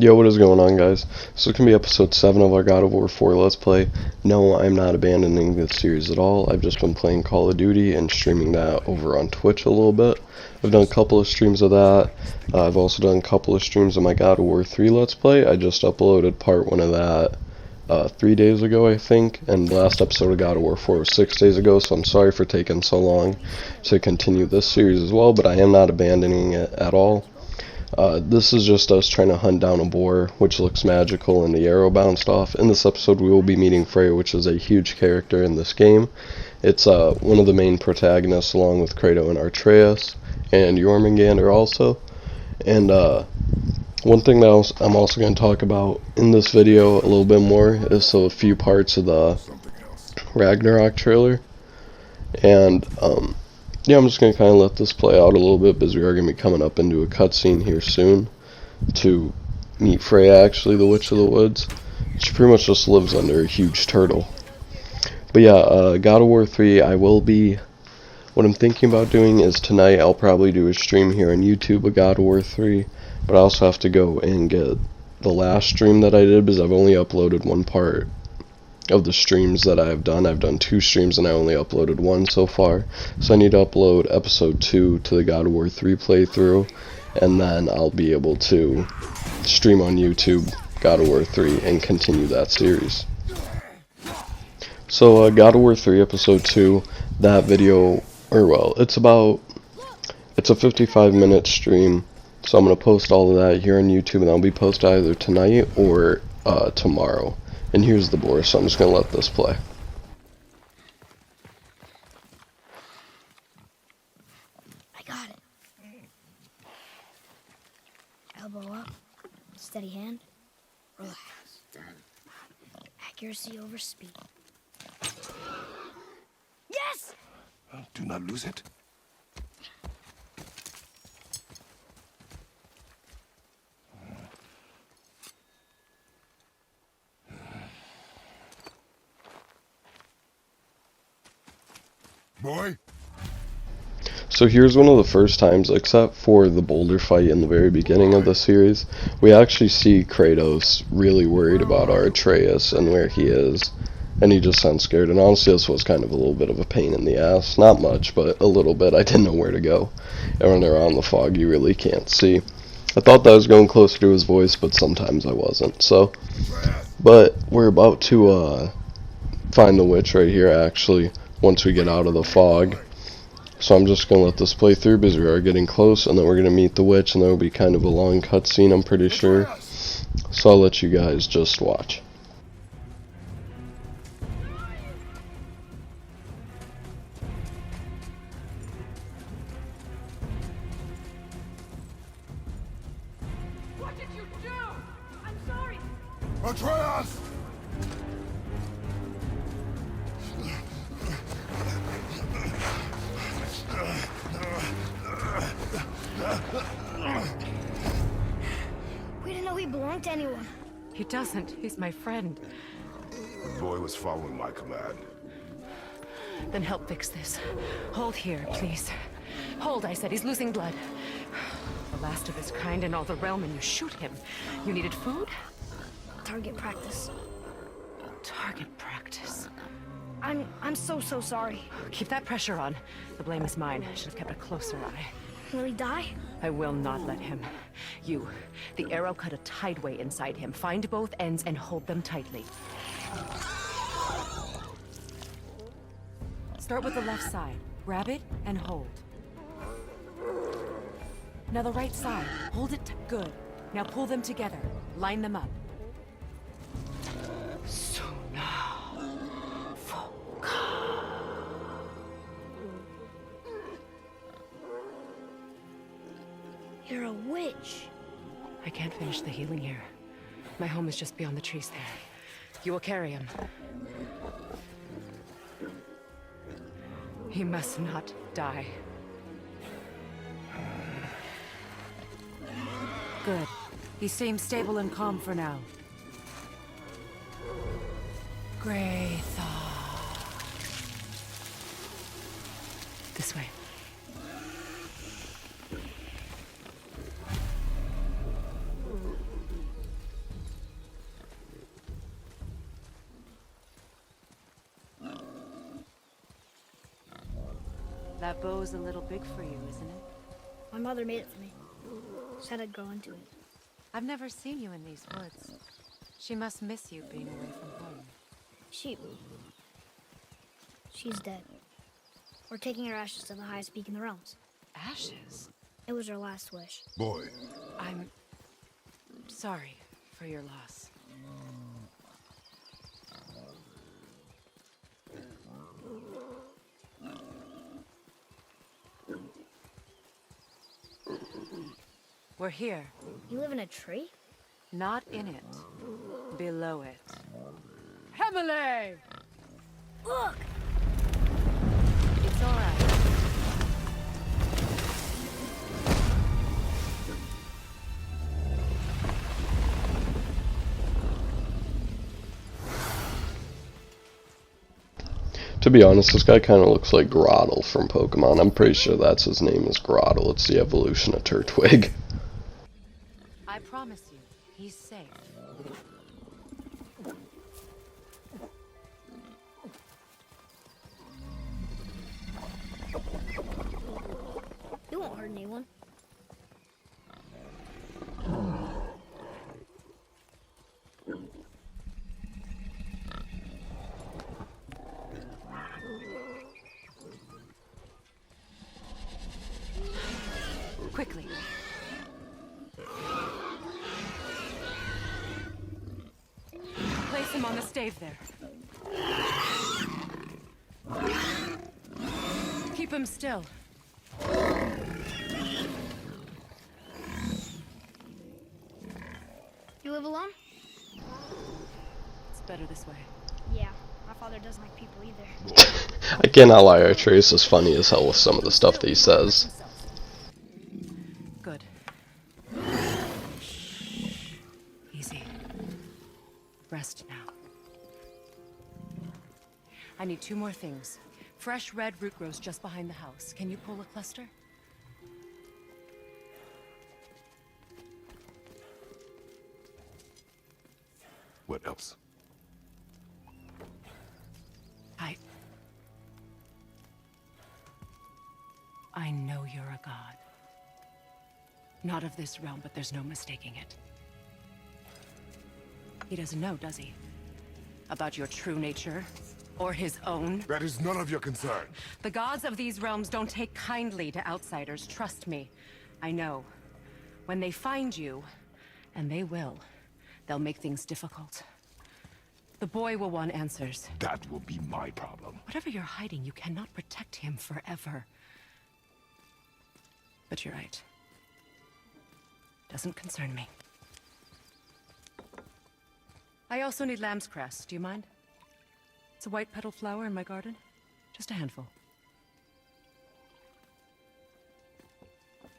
Yo, what is going on, guys? So it's gonna be episode 7 of our God of War 4 Let's Play. No, I'm not abandoning this series at all. I've just been playing Call of Duty and streaming that over on Twitch a little bit. I've done a couple of streams of that. I've also done a couple of streams of my God of War 3 Let's Play. I just uploaded part 1 of that 3 days ago, I think, and the last episode of God of War 4 was 6 days ago, so I'm sorry for taking so long to continue this series as well, but I am not abandoning it at all. This is just us trying to hunt down a boar, which looks magical, and the arrow bounced off. In this episode, we will be meeting Freya, which is a huge character in this game. It's one of the main protagonists, along with Kratos and Atreus, and Jormungandr also. And one thing that I'm also going to talk about in this video a little bit more is a few parts of the Ragnarok trailer. And yeah, I'm just going to kind of let this play out a little bit because we are going to be coming up into a cutscene here soon to meet Freya, actually, the Witch of the Woods. She pretty much just lives under a huge turtle. But yeah, God of War 3, what I'm thinking about doing is tonight I'll probably do a stream here on YouTube of God of War 3, but I also have to go and get the last stream that I did because I've only uploaded one part of the streams that I've done. I've done 2 streams and I only uploaded 1 so far. So I need to upload episode 2 to the God of War 3 playthrough, and then I'll be able to stream on YouTube God of War 3 and continue that series. So God of War 3 episode 2, that video, it's a 55-minute stream. So I'm going to post all of that here on YouTube, and that'll be posted either tonight or tomorrow. And here's the boar, so I'm just going to let this play. I got it. Elbow up, steady hand, relax. Accuracy over speed. Yes! Do not lose it. Boy? So here's one of the first times, except for the boulder fight in the very beginning of the series, we actually see Kratos really worried about our Atreus and where he is, and he just sounds scared. And honestly, this was kind of a little bit of a pain in the ass. Not much, but a little bit. I didn't know where to go. And when around the fog, you really can't see. I thought that I was going closer to his voice, but sometimes I wasn't. So, but we're about to find the witch right here, actually, once we get out of the fog. So I'm just going to let this play through because we are getting close, and then we're going to meet the witch, and there will be kind of a long cutscene, I'm pretty sure. So I'll let you guys just watch. What did you do? I'm sorry. Atreus! We didn't know he belonged to anyone. He doesn't. He's my friend. The boy was following my command. Then help fix this. Hold here, please. Hold, I said. He's losing blood. The last of his kind in all the realm, and you shoot him. You needed food? Target practice. Target practice. I'm so sorry. Keep that pressure on. The blame is mine. I should have kept a closer eye. Will he die? I will not let him. You. The arrow cut a tideway inside him. Find both ends and hold them tightly. Start with the left side. Grab it and hold. Now the right side. Hold it good. Now pull them together. Line them up. So now. You're a witch. I can't finish the healing here. My home is just beyond the trees there. You will carry him. He must not die. Good. He seems stable and calm for now. Great thought. This way. That bow's a little big for you, isn't it? My mother made it for me. Said I'd grow into it. I've never seen you in these woods. She must miss you being away from home. She's dead. We're taking her ashes to the highest peak in the realms. Ashes? It was her last wish. Boy, I'm sorry for your loss. We're here. You live in a tree? Not in it. Below it. Hemele! Look! It's all right. To be honest, this guy kind of looks like Groddle from Pokemon. I'm pretty sure that's his name is Groddle. It's the evolution of Turtwig. I promise you, he's safe. You won't hurt anyone. Quickly. Place him on the stave there. Keep him still. You live alone? It's better this way. Yeah. My father doesn't like people either. I cannot lie, Artreus is funny as hell with some of the stuff that he says. Good. Easy. Rest now. I need 2 more things. Fresh red root grows just behind the house. Can you pull a cluster? what else? I know you're a god. Not of this realm, but there's no mistaking it. He doesn't know, does he? About your true nature? Or his own? That is none of your concern. The gods of these realms don't take kindly to outsiders, trust me. I know. When they find you, and they will, they'll make things difficult. The boy will want answers. That will be my problem. Whatever you're hiding, you cannot protect him forever. But you're right. Doesn't concern me. I also need lamb's cress. Do you mind? It's a white petal flower in my garden. Just a handful.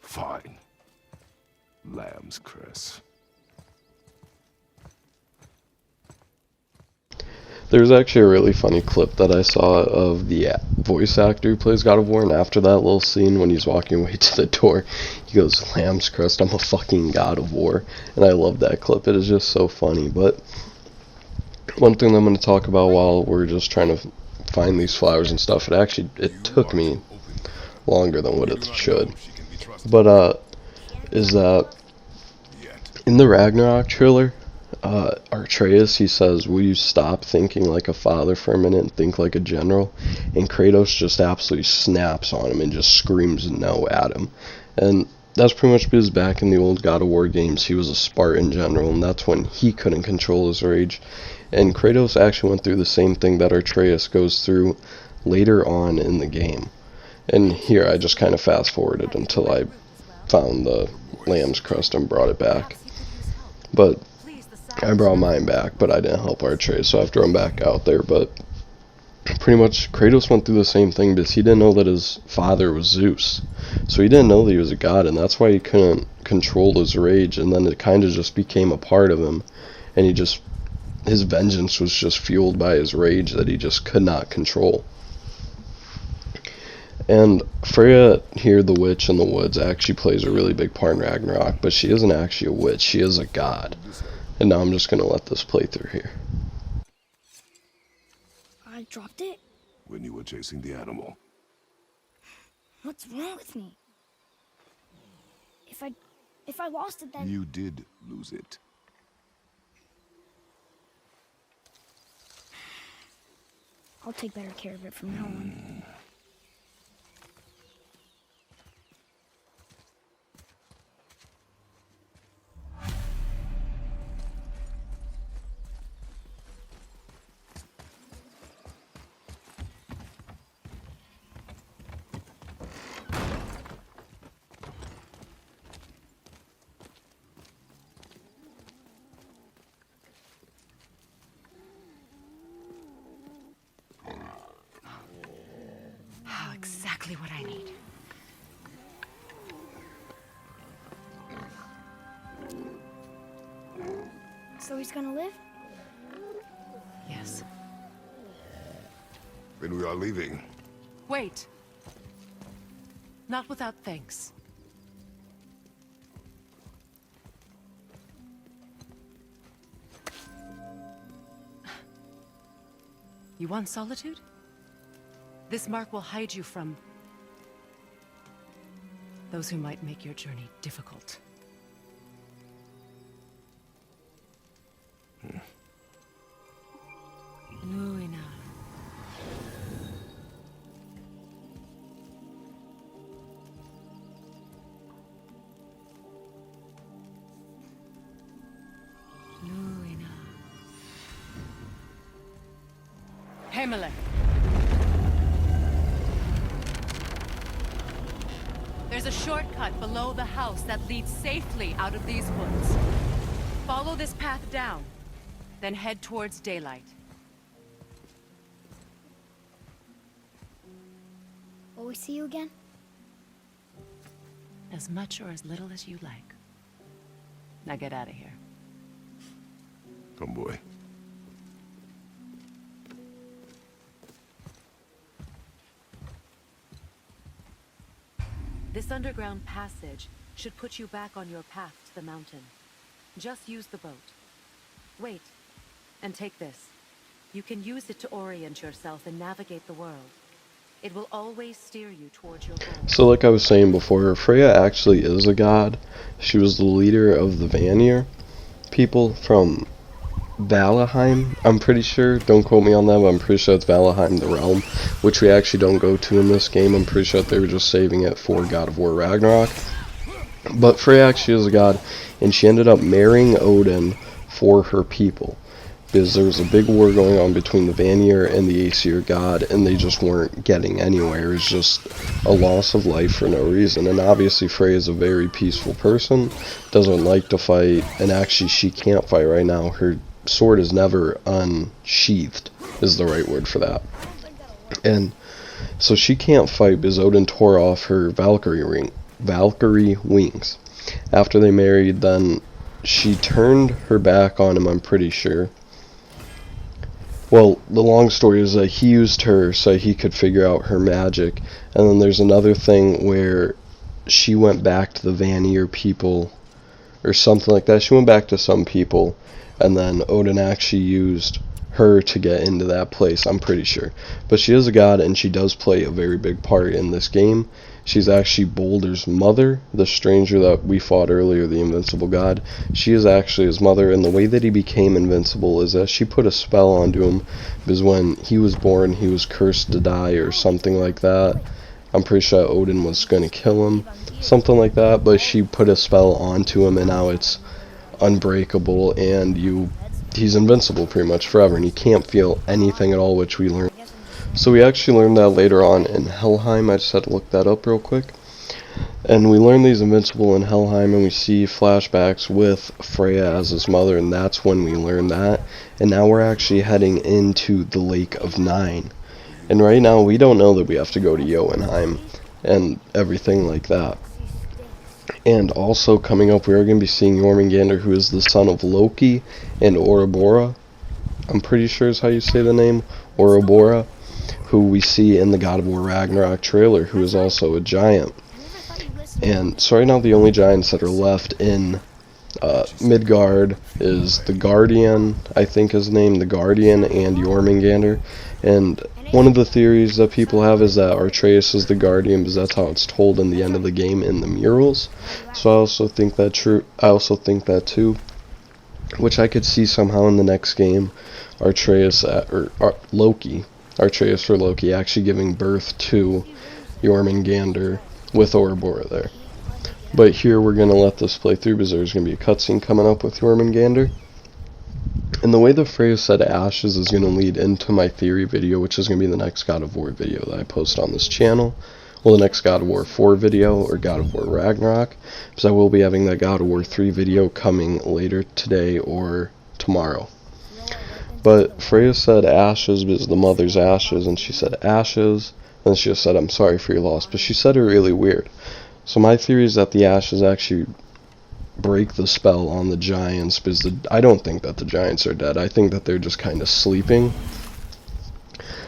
Fine. Lamb's cress. There's actually a really funny clip that I saw of the voice actor who plays God of War, and after that little scene when he's walking away to the door, he goes, "Lamb's crest, I'm a fucking God of War." And I love that clip. It is just so funny. But one thing that I'm going to talk about while we're just trying to find these flowers and stuff, it took me longer than what it should. But, is that in the Ragnarok trailer, Atreus, he says, "Will you stop thinking like a father for a minute and think like a general?" And Kratos just absolutely snaps on him and just screams no at him. And that's pretty much because back in the old God of War games, he was a Spartan general, and that's when he couldn't control his rage. And Kratos actually went through the same thing that Atreus goes through later on in the game. And here, I just kind of fast forwarded until I found the lamb's crest and brought it back. But I brought mine back, but I didn't help Atreus, so I have to run back out there. But pretty much, Kratos went through the same thing because he didn't know that his father was Zeus. So he didn't know that he was a god, and that's why he couldn't control his rage, and then it kind of just became a part of him. And his vengeance was just fueled by his rage that he just could not control. And Freya here, the witch in the woods, actually plays a really big part in Ragnarok, but she isn't actually a witch, she is a god. And now I'm just going to let this play through here. I dropped it? When you were chasing the animal. What's wrong with me? If I lost it, then... You did lose it. I'll take better care of it from now on. Exactly what I need. So he's gonna live? Yes. Then we are leaving. Wait. Not without thanks. You want solitude? This mark will hide you from those who might make your journey difficult. Luina. Luina. Himalay. There's a shortcut below the house that leads safely out of these woods. Follow this path down, then head towards daylight. Will we see you again? As much or as little as you like. Now get out of here. Come, boy. This underground passage should put you back on your path to the mountain. Just use the boat. Wait, and take this. You can use it to orient yourself and navigate the world. It will always steer you towards your goal. So like I was saying before, Freya actually is a god. She was the leader of the Vanir people from Valheim, I'm pretty sure. Don't quote me on that, but I'm pretty sure it's Valheim, the realm, which we actually don't go to in this game. I'm pretty sure that they were just saving it for God of War Ragnarok. But Freya actually is a god, and she ended up marrying Odin for her people, because there was a big war going on between the Vanir and the Aesir god, and they just weren't getting anywhere. It was just a loss of life for no reason. And obviously Freya is a very peaceful person, doesn't like to fight, and actually she can't fight right now. Her sword is never unsheathed, is the right word for that. And so she can't fight because Odin tore off her Valkyrie wings. After they married, then she turned her back on him, I'm pretty sure. Well, the long story is that he used her so he could figure out her magic. And then there's another thing where she went back to the Vanir people, or something like that. She went back to some people, and then Odin actually used her to get into that place, I'm pretty sure. But she is a god, and she does play a very big part in this game. She's actually Boulder's mother, the stranger that we fought earlier, the invincible god. She is actually his mother, and the way that he became invincible is that she put a spell onto him, because when he was born, he was cursed to die, or something like that. I'm pretty sure Odin was going to kill him, something like that, but she put a spell onto him, and now it's unbreakable, and he's invincible pretty much forever, and he can't feel anything at all, which we learned. So we actually learned that later on in Helheim. I just had to look that up real quick. And we learned he's invincible in Helheim, and we see flashbacks with Freya as his mother, and that's when we learned that. And now we're actually heading into the Lake of Nine. And right now we don't know that we have to go to Jotunheim and everything like that. And also coming up, we are going to be seeing Jormungandr, who is the son of Loki and Ouroboros. I'm pretty sure is how you say the name, Ouroboros, who we see in the God of War Ragnarok trailer, who is also a giant. And so right now the only giants that are left in Midgard is the Guardian, I think his name, the Guardian, and Jormungandr. And one of the theories that people have is that Atreus is the Guardian because that's how it's told in the end of the game in the murals. So I also think that too, which I could see somehow in the next game, Atreus Atreus or Loki actually giving birth to Jormungandr with Ouroboros there. But here we're going to let this play through because there's going to be a cutscene coming up with Jormungandr. And the way the Freya said ashes is going to lead into my theory video, which is going to be the next God of War video that I post on this channel. Well, the next God of War 4 video, or God of War Ragnarok, because I will be having that God of War 3 video coming later today or tomorrow. But Freya said ashes because the mother's ashes, and she said ashes, and then she just said, I'm sorry for your loss, but she said it really weird. So my theory is that the ashes actually break the spell on the giants, because I don't think that the giants are dead. I think that they're just kind of sleeping.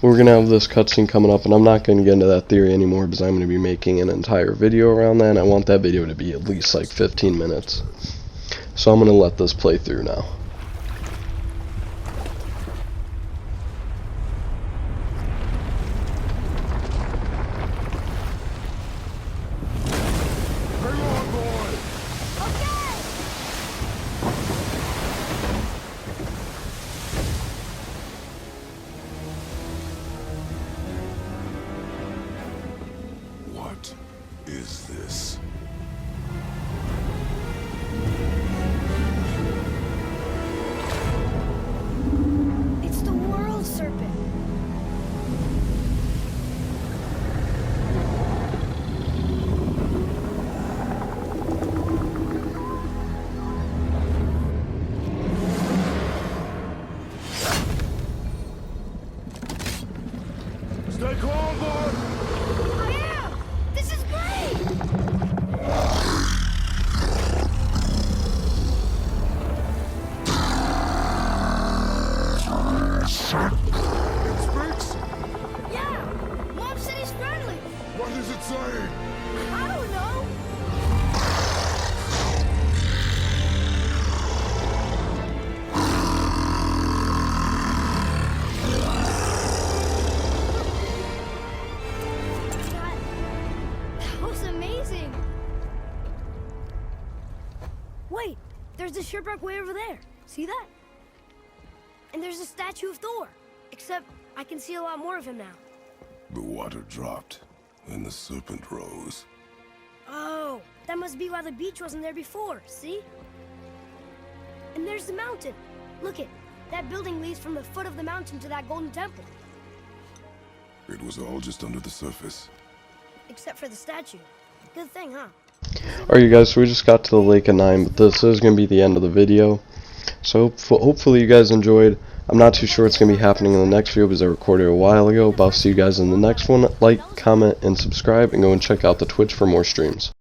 We're going to have this cutscene coming up, and I'm not going to get into that theory anymore because I'm going to be making an entire video around that, and I want that video to be at least like 15 minutes. So I'm going to let this play through now. What is this? It's the world serpent. Stay calm, boy! I am! This is great! It speaks? Yeah! Mom said he's friendly! What is it saying? I don't know! That was amazing! Wait! There's the shipwreck way over there. See that? And there's a statue of Thor. Except I can see a lot more of him now. The water dropped, and the serpent rose. Oh, that must be why the beach wasn't there before, see? And there's the mountain. Look it, that building leads from the foot of the mountain to that golden temple. It was all just under the surface. Except for the statue. Good thing, huh? Alright you guys, so we just got to the Lake of Nine, but this is going to be the end of the video. So hopefully you guys enjoyed. I'm not too sure what's going to be happening in the next video because I recorded it a while ago, but I'll see you guys in the next one. Like, comment, and subscribe, and go and check out the Twitch for more streams.